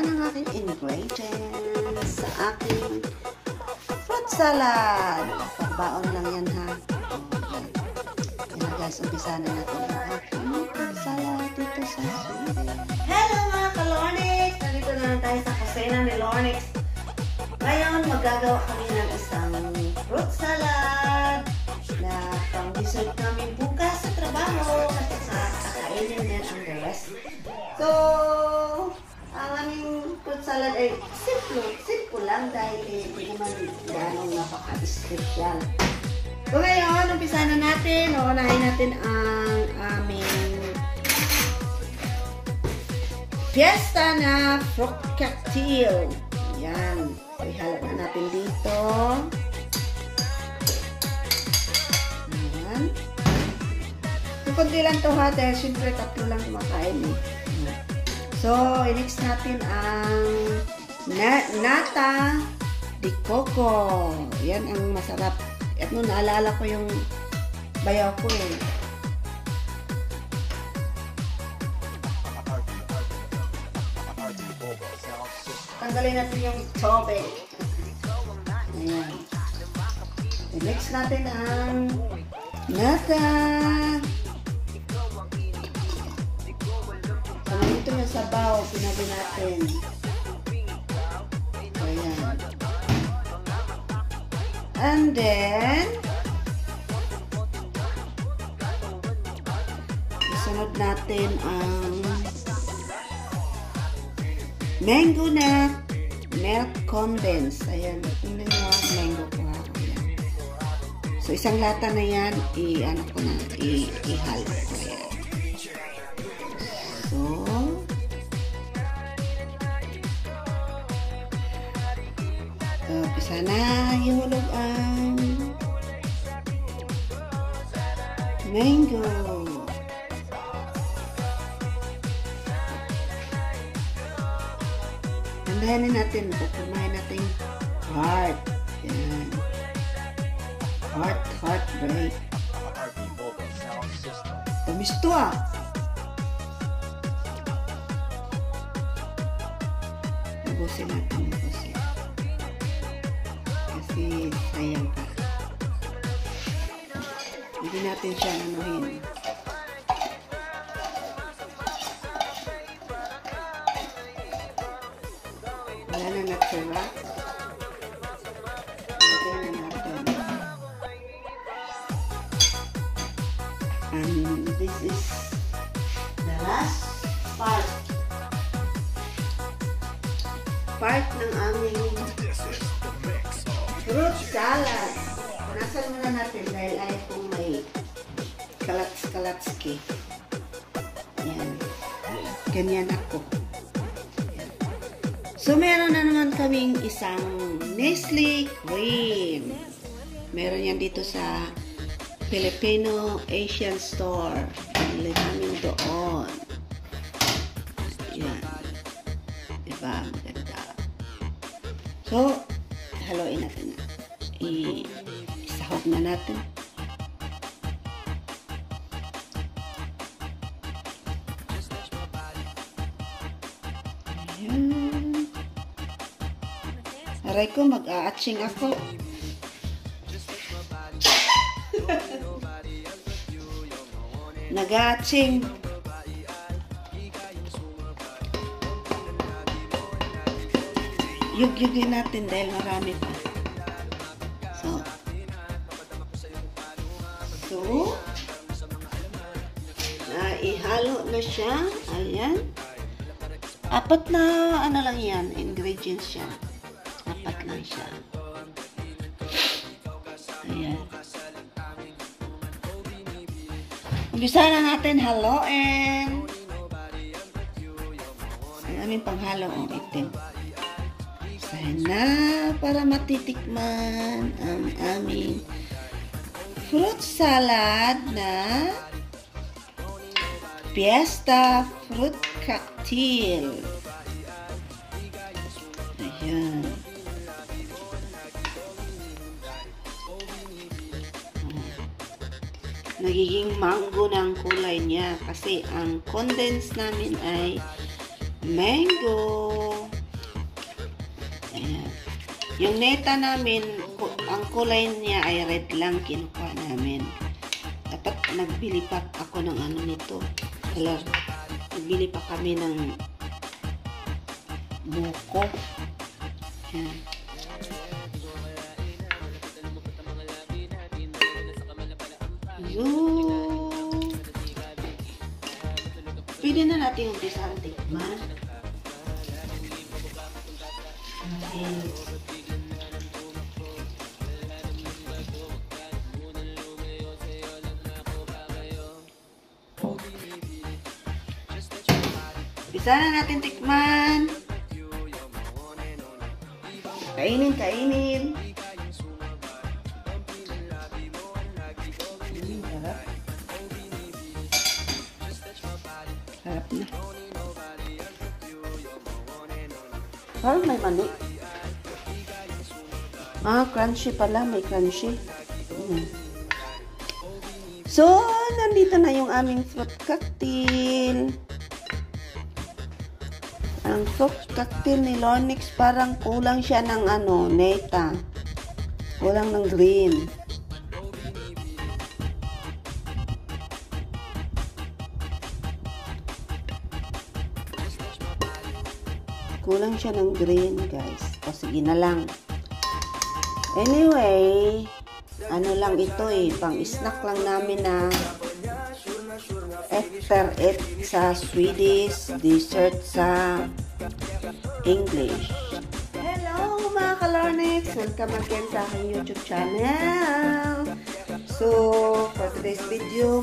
Yan ang aking ingredients sa aking fruit salad. Pagbaon lang yan ha. Okay. Yan na guys, umpisa na natin ang aking fruit salad dito sa Sweden. Hello mga ka-Lornix! Nandito na lang tayo sa kusina ni Lornix. Ngayon, magagawa kami ng isang fruit salad na pang dessert namin bukas sa trabaho kasi sa kakainin din ang the rest. So, ang aming fruit salad ay simple lang dahil hindi naman ganong napaka-special. So ngayon, umpisa na natin. Uunahin natin ang aming Fiesta na fruit cocktail. Yan. So, ihalo na natin dito. Ayan. So, kunti lang ito ha, dahil syempre tatlo lang kumakain eh. So, i-mix natin ang nata de coco. Yan ang masarap. At nung naalala ko yung bayaw ko eh. Tanggalin natin yung tubig. Ayan. I-mix natin ang nata. So, nandito yung sabaw. Pinabi natin. So, ayan. And then, isunod natin ang mango na milk condense. Ayan. Tingnan nyo, mango ko ha. Ayan. So, isang lata na yan, i-halo ko. Ayan. So, umpisa na ihulog ang mango. Tandahanin natin, pupumahin natin heart. Yan. Heart break. Tamis to ah. Ubusin natin, ubusin. Kasi sayang ka. Hindi natin siya anuhin. Wala na natsura. Lagyan na natin. And this is the last part ng aming fruit salad. Punasan muna natin dahil ayaw kong may kalats-kalatski. Ayan. Ganyan ako. So, meron na naman kaming isang Nestle cream. Meron yan dito sa Filipino Asian Store. Bili namin doon. Ayan. Diba? Maganda. So, haluin natin na. Isahog na natin. Ayan. Aray ko, mag-a-atching ako. Nag-a-atching. Yug-yugin natin dahil marami pa. So, ihalo na siya. Ayan. Apat na, ano lang yan, ingredients siya. Apat lang siya. Ayan. Umpisa na natin haluin. Ang aming panghalo ang itim. Usahin na para matitikman ang aming fruit salad na Fiesta fruit cocktail. Ayan. Nagiging mango na ang kulay niya kasi ang condense namin ay mango. Yung neta namin, ang kulay niya ay red lang kinukuha namin. Dapat nagbili pa ako ng ano nito. Color. Nagbili pa kami ng buko. Yan. Pwede na natin umpisahan tikman. Okay. Umpisa na natin tikman. Kainin, kainin. Harap na. Parang may mani. Crunchy pala. May crunchy. So, nandito na yung aming fruit cocktail. Ang fruit cocktail ni Lonix, parang kulang siya ng neta. Kulang ng green. Kulang siya ng green, guys. O, sige na lang. Anyway, ano lang ito pang-snack lang namin na after it sa Swedish, dessert sa English. Hello, mga ka-Lonix! Welcome again sa aking YouTube channel. So, for today's video,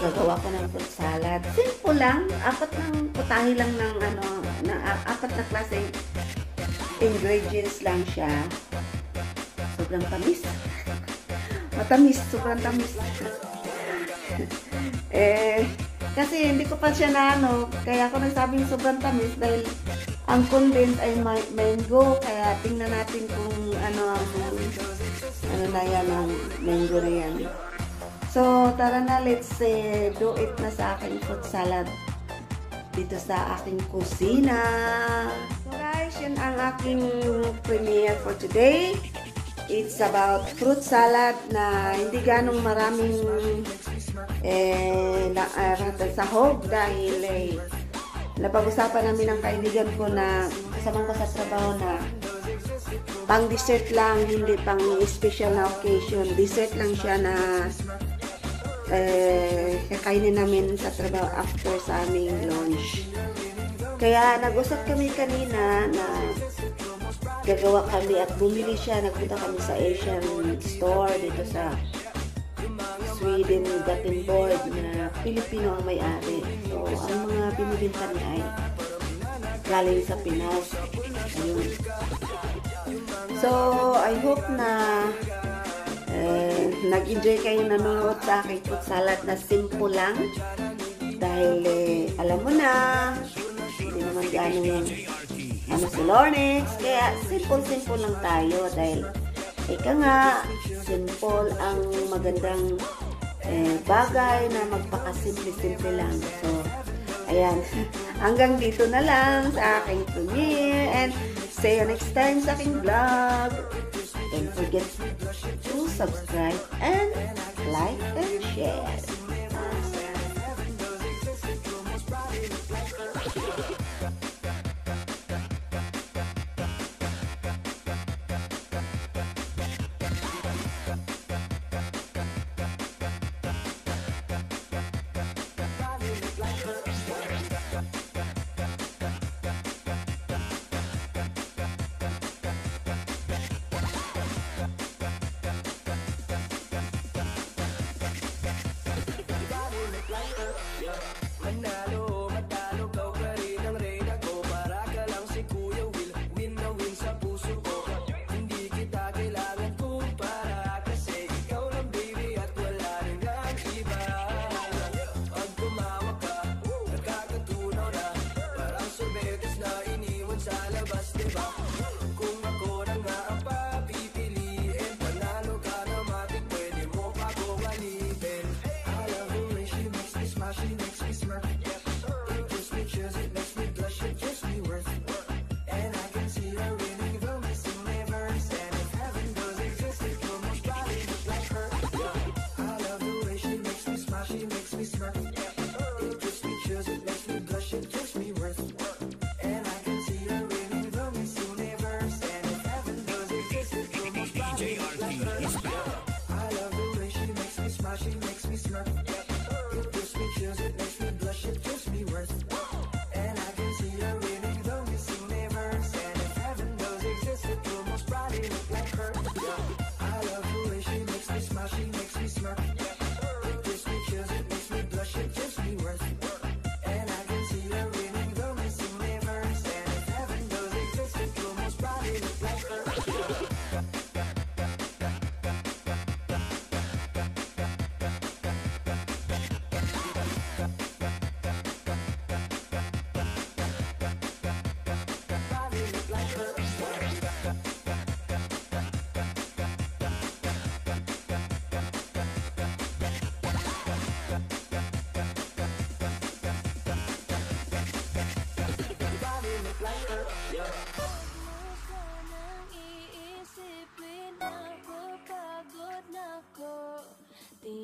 gagawa ko ng fruit salad. Simple lang. Putahe lang ng apat na klaseng ingredients lang siya. Sobrang tamis. Matamis. Sobrang tamis. Kasi hindi ko pa siya kaya ako nagsabing sobrang tamis dahil ang content ay mango. Kaya tingnan natin kung ano na yan, ang mango na yan. So, tara na, let's do it na sa aking fruit salad dito sa aking kusina. So guys, yun ang aking premiere for today. It's about fruit salad na hindi ganong maraming sahog dahil napag-usapan namin ng kaibigan ko na kasama ko sa trabaho na pang dessert lang, hindi pang special na occasion. Dessert lang siya na kakainin namin sa trabaho after sa aming lunch. Kaya nag-usap kami kanina na gagawa kami at bumili siya. Nagpunta kami sa Asian store dito sa Sweden, Gothenburg, na Pilipino ang may-ari. So, ang mga binibinta niya ay galing sa Pinas. Ayun. So, I hope na nag-enjoy kayo nanonood sa aking fruit salad na simple lang. Dahil, alam mo na, hindi naman gano'n si Lonix. Kaya, simple lang tayo. Dahil, ika nga, simple ang magandang bagay na magpakasimple-simple lang. So, ayan. Hanggang dito na lang sa aking premiere. And, see you next time sa aking vlog. Don't forget to subscribe and like and share.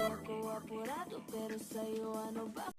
ako apurado, pero sa'yo ano ba?